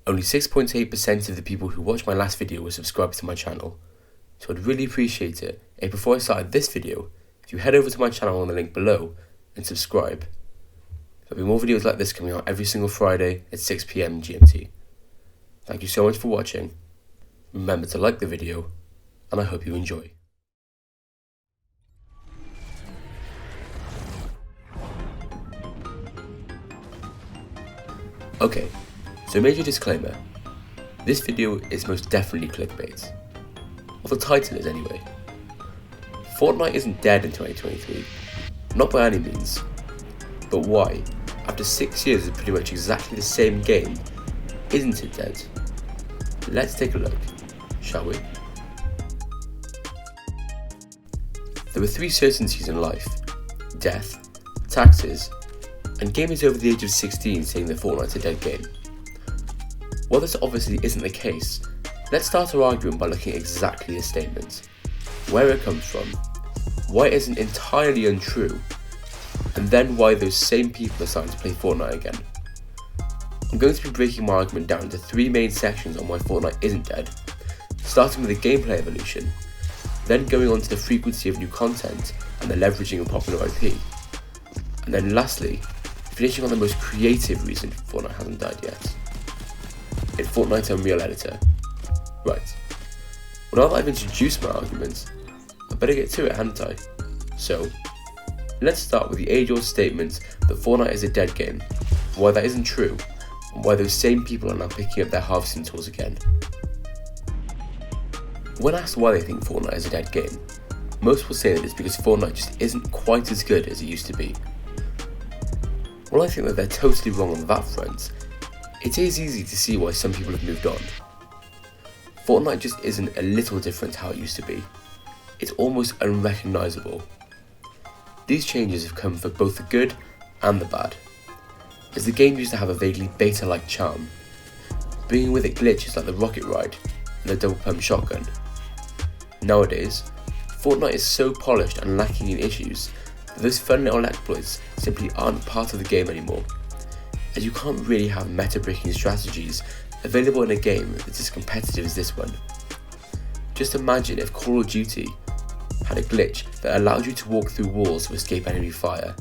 Only 6.8% of the people who watched my last video were subscribed to my channel, so I'd really appreciate it if before I started this video, if you head over to my channel on the link below and subscribe. There'll be more videos like this coming out every single Friday at 6 PM GMT. Thank you so much for watching. Remember to like the video, and I hope you enjoy. Okay, so major disclaimer, this video is most definitely clickbait. Well, the title is anyway. Fortnite isn't dead in 2023, not by any means. But why, after 6 years of pretty much exactly the same game, isn't it dead? Let's take a look, shall we? There were 3 certainties in life: death, taxes, and gamers over the age of 16 saying that Fortnite's a dead game. While this obviously isn't the case, let's start our argument by looking at exactly this statement, where it comes from, why it isn't entirely untrue, and then why those same people are starting to play Fortnite again. I'm going to be breaking my argument down into 3 main sections on why Fortnite isn't dead, starting with the gameplay evolution, then going on to the frequency of new content and the leveraging of popular IP, and then lastly, finishing on the most creative reason Fortnite hasn't died yet. In Fortnite's Unreal Editor. Right, well now that I've introduced my arguments, I better get to it, hadn't I? So, let's start with the age-old statement that Fortnite is a dead game, why that isn't true, and why those same people are now picking up their harvesting tools again. When asked why they think Fortnite is a dead game, most will say that it's because Fortnite just isn't quite as good as it used to be. Well, I think that they're totally wrong on that front. It is easy to see why some people have moved on. Fortnite just isn't a little different to how it used to be. It's almost unrecognisable. These changes have come for both the good and the bad, as the game used to have a vaguely beta-like charm, bringing with it glitches like the rocket ride and the double pump shotgun. Nowadays, Fortnite is so polished and lacking in issues that those fun little exploits simply aren't part of the game anymore, as you can't really have meta-breaking strategies available in a game that's as competitive as this one. Just imagine if Call of Duty had a glitch that allowed you to walk through walls to escape enemy fire.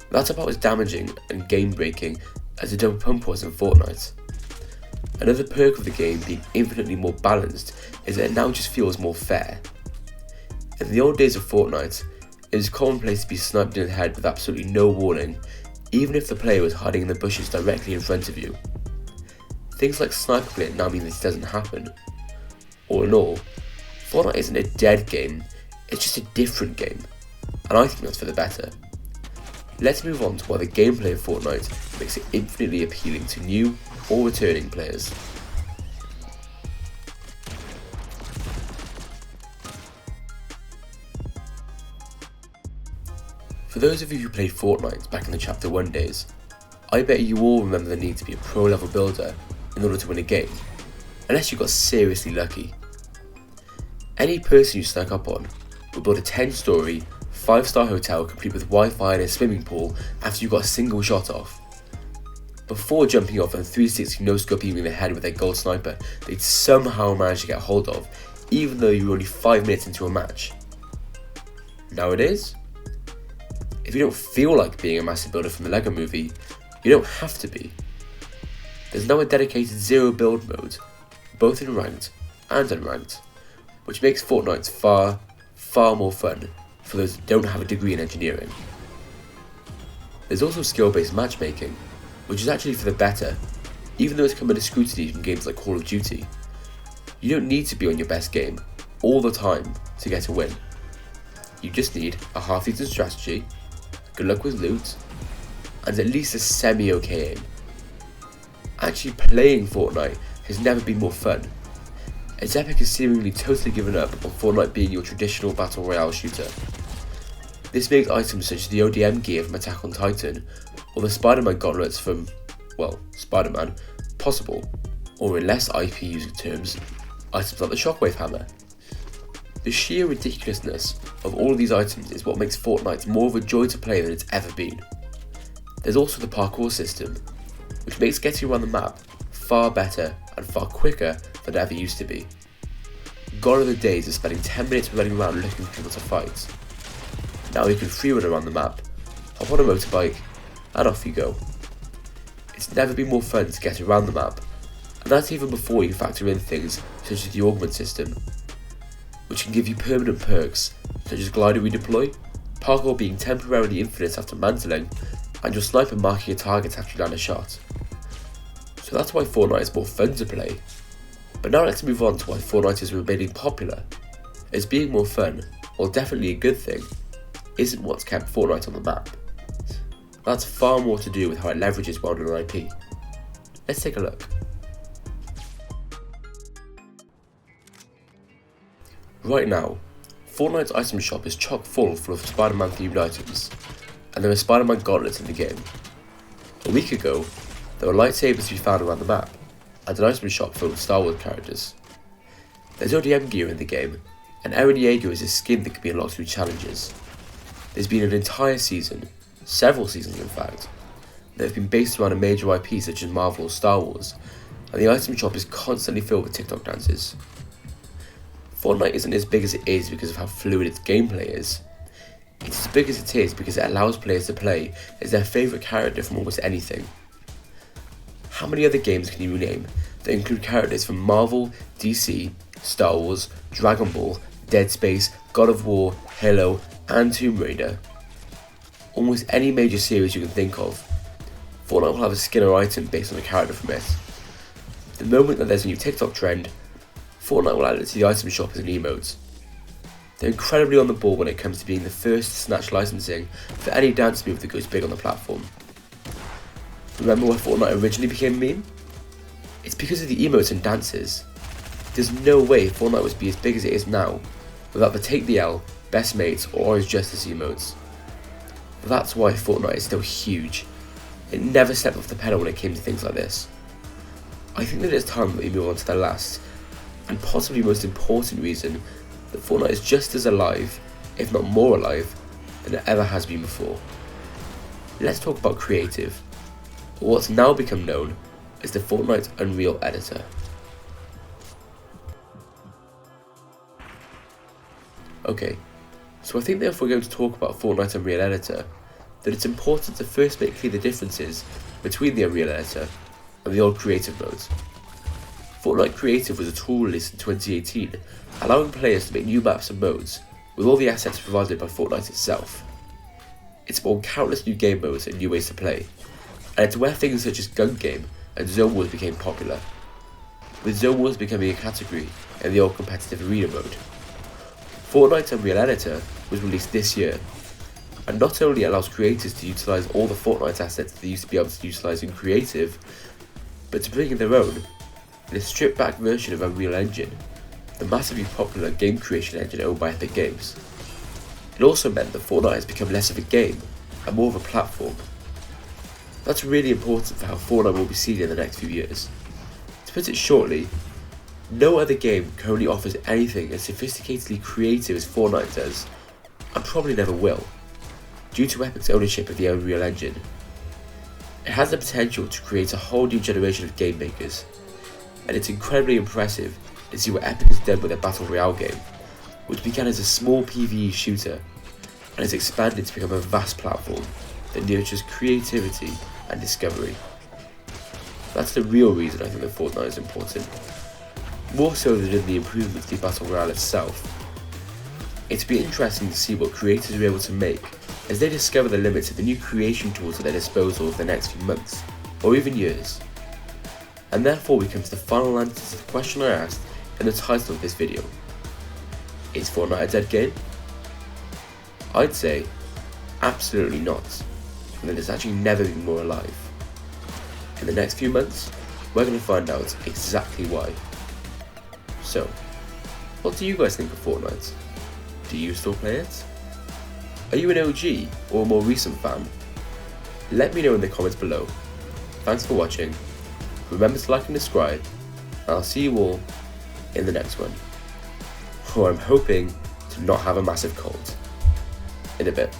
That's about as damaging and game-breaking as the double pump was in Fortnite. Another perk of the game being infinitely more balanced is that it now just feels more fair. In the old days of Fortnite, it was commonplace to be sniped in the head with absolutely no warning, even if the player was hiding in the bushes directly in front of you. Things like sniper blitz now mean this doesn't happen. All in all, Fortnite isn't a dead game, it's just a different game, and I think that's for the better. Let's move on to why the gameplay of Fortnite makes it infinitely appealing to new or returning players. For those of you who played Fortnite back in the Chapter 1 days, I bet you all remember the need to be a pro level builder in order to win a game, unless you got seriously lucky. Any person you snuck up on would build a 10-story, 5-star hotel complete with Wi-Fi and a swimming pool after you got a single shot off. Before jumping off and 360 no-scope aiming the head with their gold sniper they'd somehow managed to get hold of, even though you were only 5 minutes into a match. Nowadays, if you don't feel like being a massive builder from the LEGO movie, you don't have to be. There's now a dedicated zero build mode, both in ranked and unranked, which makes Fortnite far more fun for those that don't have a degree in engineering. There's also skill-based matchmaking, which is actually for the better, even though it's come under scrutiny from games like Call of Duty. You don't need to be on your best game all the time to get a win. You just need a half-decent strategy, good luck with loot, and at least a semi-okay aim. Actually playing Fortnite has never been more fun, as Epic has seemingly totally given up on Fortnite being your traditional battle royale shooter. This makes items such as the ODM gear from Attack on Titan, or the Spider-Man gauntlets from, well, Spider-Man, possible, or in less IP user terms, items like the Shockwave Hammer. The sheer ridiculousness of all of these items is what makes Fortnite more of a joy to play than it's ever been. There's also the parkour system, which makes getting around the map far better and far quicker than it ever used to be. Gone are the days of spending 10 minutes running around looking for people to fight. Now you can free run around the map, hop on a motorbike, and off you go. It's never been more fun to get around the map, and that's even before you factor in things such as the augment system, which can give you permanent perks such as glider redeploy, parkour being temporarily infinite after mantling, and your sniper marking a target after you land a shot. So that's why Fortnite is more fun to play. But now let's move on to why Fortnite is remaining popular, as being more fun, while definitely a good thing, isn't what's kept Fortnite on the map. That's far more to do with how it leverages well-known IP. Let's take a look. Right now, Fortnite's item shop is chock full of Spider-Man themed items, and there are Spider-Man gauntlets in the game. A week ago, there were lightsabers to be found around the map, and an item shop filled with Star Wars characters. There's ODM gear in the game, and Eren Yeager is a skin that can be unlocked through challenges. There's been an entire season, several seasons in fact, that have been based around a major IP such as Marvel or Star Wars, and the item shop is constantly filled with TikTok dances. Fortnite isn't as big as it is because of how fluid its gameplay is. It's as big as it is because it allows players to play as their favourite character from almost anything. How many other games can you name that include characters from Marvel, DC, Star Wars, Dragon Ball, Dead Space, God of War, Halo, and Tomb Raider? Almost any major series you can think of, Fortnite will have a skin or item based on a character from it. The moment that there's a new TikTok trend, Fortnite will add it to the item shop as an emote. They're incredibly on the ball when it comes to being the first to snatch licensing for any dance move that goes big on the platform. Remember why Fortnite originally became a meme? It's because of the emotes and dances. There's no way Fortnite would be as big as it is now without the Take the L, Best Mates, or Orange Justice emotes. That's why Fortnite is still huge. It never stepped off the pedal when it came to things like this. I think that it's time that we move on to the last, and possibly most important reason that Fortnite is just as alive, if not more alive, than it ever has been before. Let's talk about creative, or what's now become known as the Fortnite Unreal Editor. Okay, so I think that if we're going to talk about Fortnite Unreal Editor, that it's important to first make clear the differences between the Unreal Editor and the old creative modes. Fortnite Creative was a tool released in 2018, allowing players to make new maps and modes with all the assets provided by Fortnite itself. It spawned countless new game modes and new ways to play, and it's where things such as Gun Game and Zone Wars became popular, with Zone Wars becoming a category in the old competitive arena mode. Fortnite Unreal Editor was released this year, and not only allows creators to utilise all the Fortnite assets they used to be able to utilise in Creative, but to bring in their own in a stripped back version of Unreal Engine, the massively popular game creation engine owned by Epic Games. It also meant that Fortnite has become less of a game and more of a platform. That's really important for how Fortnite will be seen in the next few years. To put it shortly, no other game currently offers anything as sophisticatedly creative as Fortnite does, and probably never will, due to Epic's ownership of the Unreal Engine. It has the potential to create a whole new generation of game makers, and it's incredibly impressive to see what Epic has done with their Battle Royale game, which began as a small PvE shooter, and has expanded to become a vast platform that nurtures creativity and discovery. That's the real reason I think that Fortnite is important, more so than in the improvements to the Battle Royale itself. It'd be interesting to see what creators are able to make as they discover the limits of the new creation tools at their disposal over the next few months, or even years. And therefore we come to the final answer to the question I asked in the title of this video. Is Fortnite a dead game? I'd say, absolutely not, and that it's actually never been more alive. In the next few months, we're going to find out exactly why. So, what do you guys think of Fortnite? Do you still play it? Are you an OG or a more recent fan? Let me know in the comments below. Thanks for watching. Remember to like and subscribe, and I'll see you all in the next one. Or I'm hoping to not have a massive cold. In a bit.